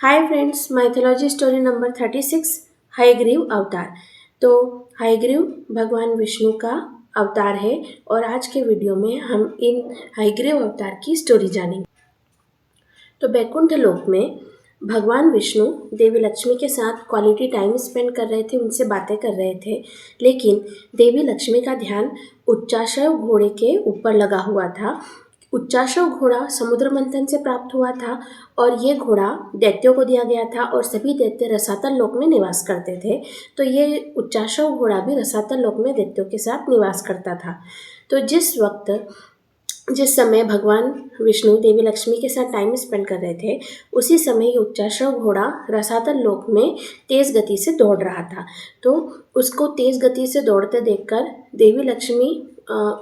Hi friends, mythology story number 36 Hayagriva अवतार। तो हयग्रीव भगवान विष्णु का अवतार है और आज के वीडियो में हम इन हयग्रीव अवतार की स्टोरी जानेंगे। तो बैकुंठ लोक में भगवान विष्णु देवी लक्ष्मी के साथ क्वालिटी टाइम स्पेंड कर रहे थे, उनसे बातें कर रहे थे। लेकिन देवी लक्ष्मी का ध्यान उच्चाश्रव घोड़े के ऊपर लगा हुआ था। उच्चाश्रव घोड़ा समुद्र मंथन से प्राप्त हुआ था और ये घोड़ा दैत्यों को दिया गया था और सभी दैत्य रसातल लोक में निवास करते थे। तो ये उच्चाश्रव घोड़ा भी रसातल लोक में दैत्यों के साथ निवास करता था। तो जिस समय भगवान विष्णु देवी लक्ष्मी के साथ टाइम स्पेंड कर रहे थे, उसी समय ये उच्चाश्रव घोड़ा रसातल लोक में तेज गति से दौड़ रहा था। तो उसको तेज गति से दौड़ते देखकर देवी लक्ष्मी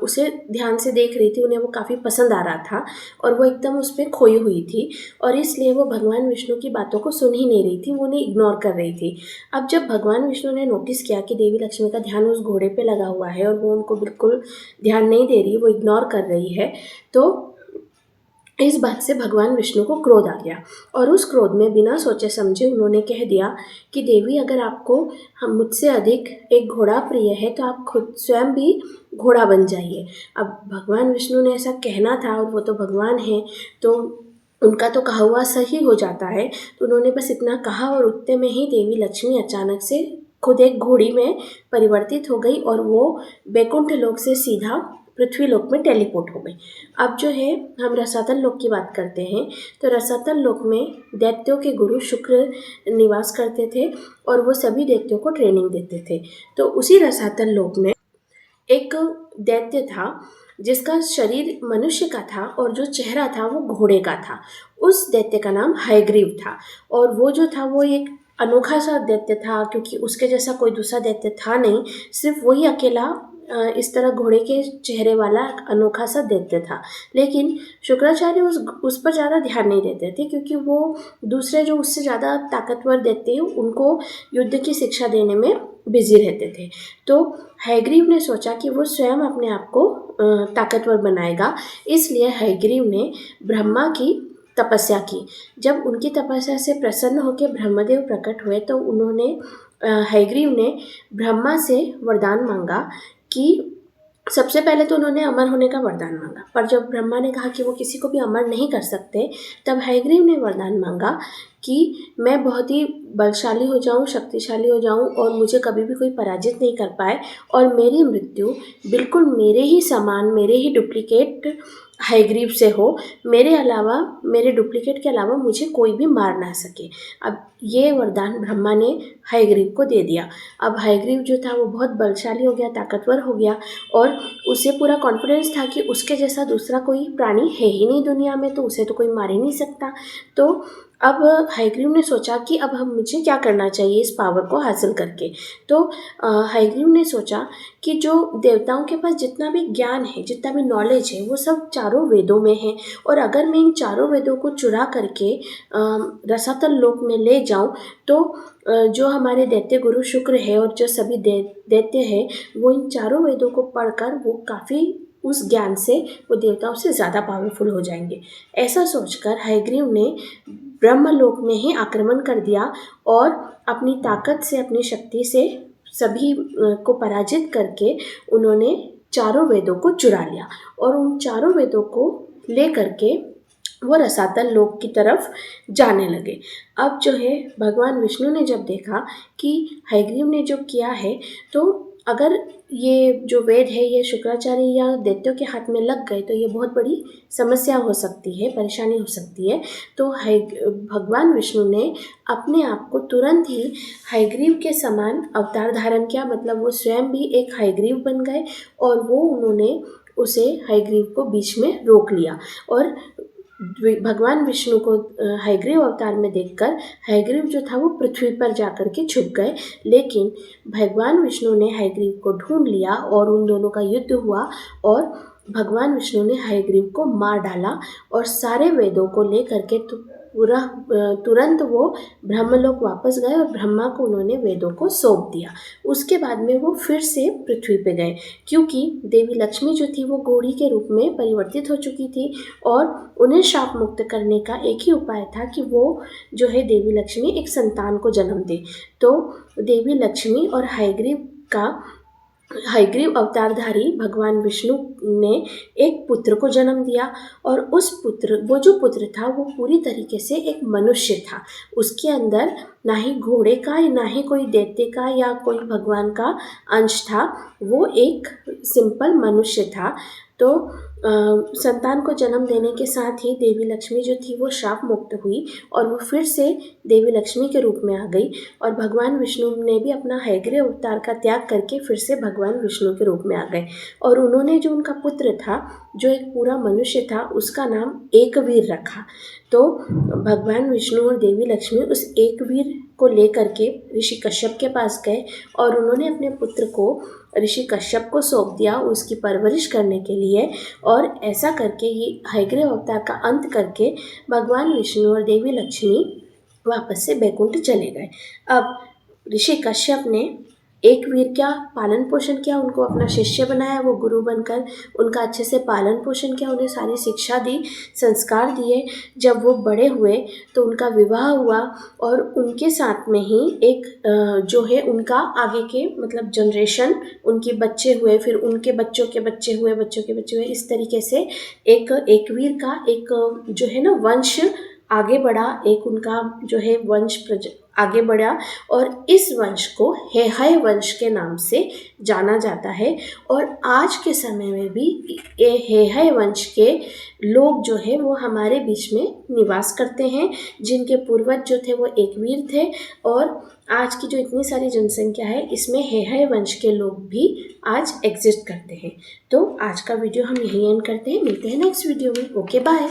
उसे ध्यान से देख रही थी। उन्हें वो काफ़ी पसंद आ रहा था और वो एकदम उस पर खोई हुई थी और इसलिए वो भगवान विष्णु की बातों को सुन ही नहीं रही थी, वो उन्हें इग्नोर कर रही थी। अब जब भगवान विष्णु ने नोटिस किया कि देवी लक्ष्मी का ध्यान उस घोड़े पे लगा हुआ है और वो उनको बिल्कुल ध्यान नहीं दे रही, वो इग्नोर कर रही है, तो इस बात से भगवान विष्णु को क्रोध आ गया और उस क्रोध में बिना सोचे समझे उन्होंने कह दिया कि देवी, अगर आपको हम मुझसे अधिक एक घोड़ा प्रिय है तो आप खुद स्वयं भी घोड़ा बन जाइए। अब भगवान विष्णु ने ऐसा कहना था और वो तो भगवान हैं, तो उनका तो कहा हुआ सही हो जाता है। तो उन्होंने बस इतना कहा और उतने में ही देवी लक्ष्मी अचानक से खुद एक घोड़ी में परिवर्तित हो गई और वो बैकुंठ लोक से सीधा पृथ्वी लोक में टेलीपोर्ट हो गई। अब जो है, हम रसातल लोक की बात करते हैं। तो रसातल लोक में दैत्यों के गुरु शुक्र निवास करते थे और वो सभी दैत्यों को ट्रेनिंग देते थे। तो उसी रसातल लोक में एक दैत्य था जिसका शरीर मनुष्य का था और जो चेहरा था वो घोड़े का था। उस दैत्य का नाम हयग्रीव था और वो जो था वो एक अनोखा सा दैत्य था, क्योंकि उसके जैसा कोई दूसरा दैत्य था नहीं। सिर्फ वही अकेला इस तरह घोड़े के चेहरे वाला अनोखा सा दैत्य था। लेकिन शुक्राचार्य उस पर ज़्यादा ध्यान नहीं देते थे, क्योंकि वो दूसरे जो उससे ज़्यादा ताकतवर दैत्य हैं उनको युद्ध की शिक्षा देने में बिजी रहते थे। तो हयग्रीव ने सोचा कि वो स्वयं अपने आप को ताकतवर बनाएगा, इसलिए हयग्रीव ने ब्रह्मा की तपस्या की। जब उनकी तपस्या से प्रसन्न होकर ब्रह्मदेव प्रकट हुए तो हयग्रीव ने ब्रह्मा से वरदान मांगा कि सबसे पहले तो उन्होंने अमर होने का वरदान मांगा, पर जब ब्रह्मा ने कहा कि वो किसी को भी अमर नहीं कर सकते, तब हयग्रीव ने वरदान मांगा कि मैं बहुत ही बलशाली हो जाऊं, शक्तिशाली हो जाऊं और मुझे कभी भी कोई पराजित नहीं कर पाए और मेरी मृत्यु बिल्कुल मेरे ही समान, मेरे ही डुप्लीकेट हयग्रीव से हो। मेरे डुप्लीकेट के अलावा मुझे कोई भी मार ना सके। अब ये वरदान ब्रह्मा ने हयग्रीव को दे दिया। अब हयग्रीव जो था वो बहुत बलशाली हो गया, ताकतवर हो गया और उसे पूरा कॉन्फिडेंस था कि उसके जैसा दूसरा कोई प्राणी है ही नहीं दुनिया में, तो उसे तो कोई मार ही नहीं सकता। तो अब हयग्रीव ने सोचा कि अब मुझे क्या करना चाहिए इस पावर को हासिल करके। तो हयग्रीव ने सोचा कि जो देवताओं के पास जितना भी ज्ञान है, जितना भी नॉलेज है, वो सब चारों वेदों में है और अगर मैं इन चारों वेदों को चुरा करके रसातल लोक में ले जाऊं तो जो हमारे दैत्य गुरु शुक्र है और जो सभी दैत्य है, वो इन चारों वेदों को पढ़कर वो काफ़ी उस ज्ञान से वो देवताओं से ज़्यादा पावरफुल हो जाएंगे। ऐसा सोचकर हयग्रीव ने ब्रह्मलोक में ही आक्रमण कर दिया और अपनी ताकत से, अपनी शक्ति से सभी को पराजित करके उन्होंने चारों वेदों को चुरा लिया और उन चारों वेदों को ले करके वो रसातल लोक की तरफ जाने लगे। अब जो है, भगवान विष्णु ने जब देखा कि हयग्रीव ने जो किया है, तो अगर ये जो वेद है ये शुक्राचार्य या दैत्यों के हाथ में लग गए तो ये बहुत बड़ी समस्या हो सकती है, परेशानी हो सकती है। तो भगवान विष्णु ने अपने आप को तुरंत ही हयग्रीव के समान अवतार धारण किया, मतलब वो स्वयं भी एक हयग्रीव बन गए और उन्होंने उसे हयग्रीव को बीच में रोक लिया और भगवान विष्णु को हयग्रीव अवतार में देखकर हयग्रीव जो था वो पृथ्वी पर जाकर के छुप गए। लेकिन भगवान विष्णु ने हयग्रीव को ढूंढ लिया और उन दोनों का युद्ध हुआ और भगवान विष्णु ने हयग्रीव को मार डाला और सारे वेदों को लेकर के तो तुरंत वो ब्रह्मलोक वापस गए और ब्रह्मा को उन्होंने वेदों को सौंप दिया। उसके बाद में वो फिर से पृथ्वी पे गए, क्योंकि देवी लक्ष्मी जो थी वो घोड़ी के रूप में परिवर्तित हो चुकी थी और उन्हें शाप मुक्त करने का एक ही उपाय था कि वो जो है देवी लक्ष्मी एक संतान को जन्म दे। तो देवी लक्ष्मी और हयग्रीव अवतारधारी भगवान विष्णु ने एक पुत्र को जन्म दिया और वो जो पुत्र था वो पूरी तरीके से एक मनुष्य था। उसके अंदर ना ही घोड़े का ना ही कोई दैत्य का या कोई भगवान का अंश था, वो एक सिंपल मनुष्य था। तो संतान को जन्म देने के साथ ही देवी लक्ष्मी जो थी वो शाप मुक्त हुई और वो फिर से देवी लक्ष्मी के रूप में आ गई और भगवान विष्णु ने भी अपना हयग्रीव अवतार का त्याग करके फिर से भगवान विष्णु के रूप में आ गए और उन्होंने जो उनका पुत्र था जो एक पूरा मनुष्य था उसका नाम एकवीर रखा। तो भगवान विष्णु और देवी लक्ष्मी उस एकवीर को लेकर के ऋषि कश्यप के पास गए और उन्होंने अपने पुत्र को ऋषि कश्यप को सौंप दिया उसकी परवरिश करने के लिए। और ऐसा करके ये हयग्रीव अवतार का अंत करके भगवान विष्णु और देवी लक्ष्मी वापस से बैकुंठ चले गए। अब ऋषि कश्यप ने एक वीर का पालन पोषण किया, उनको अपना शिष्य बनाया, वो गुरु बनकर उनका अच्छे से पालन पोषण किया, उन्हें सारी शिक्षा दी, संस्कार दिए। जब वो बड़े हुए तो उनका विवाह हुआ और उनके साथ में ही एक जो है उनका आगे के मतलब जनरेशन, उनके बच्चे हुए, फिर उनके बच्चों के बच्चे हुए, बच्चों के बच्चे हुए, इस तरीके से एक वीर का एक जो है ना वंश आगे बढ़ा, एक उनका जो है वंश आगे बढ़ा और इस वंश को हेहय वंश के नाम से जाना जाता है। और आज के समय में भी ये हेहय वंश के लोग जो है वो हमारे बीच में निवास करते हैं, जिनके पूर्वज जो थे वो एकवीर थे। और आज की जो इतनी सारी जनसंख्या है इसमें हेहय वंश के लोग भी आज एग्जिस्ट करते हैं। तो आज का वीडियो हम यहीं एंड करते हैं, मिलते हैं नेक्स्ट वीडियो में। Okay bye.